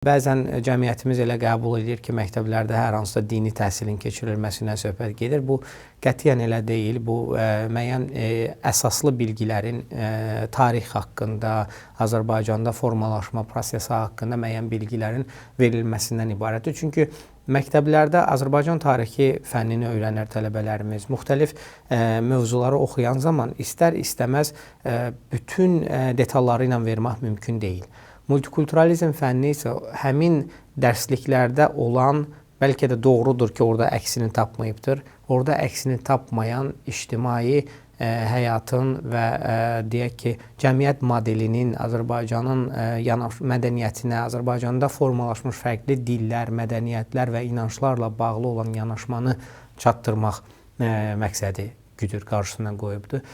Bəzən cəmiyyətimiz elə qəbul edir ki, məktəblərdə hər hansısa dini təhsilin keçirilməsindən söhbət gedir. Bu qətiyyən elə deyil. Bu müəyyən əsaslı bilgilərin tarix haqqında, Azərbaycanda formalaşma prosesi haqqında müəyyən bilgilərin verilməsindən ibarətdir. Çünki məktəblərdə Azərbaycan tarixi fənnini öyrənər tələbələrimiz. Müxtəlif mövzuları oxuyan zaman istər-istəməz bütün detalları ilə vermək mümkün deyil. Multikulturalizm fənni isə həmin dərsliklərdə olan, bəlkə də doğrudur ki, orada əksini tapmayıbdır. Orada əksini tapmayan ictimai həyatın və deyək ki, cəmiyyət modelinin Azərbaycanın mədəniyyətinə, Azərbaycanda formalaşmış fərqli dillər, mədəniyyətlər və inanclarla bağlı olan yanaşmanı çatdırmaq məqsədi güdür, qarşısına qoyubdur.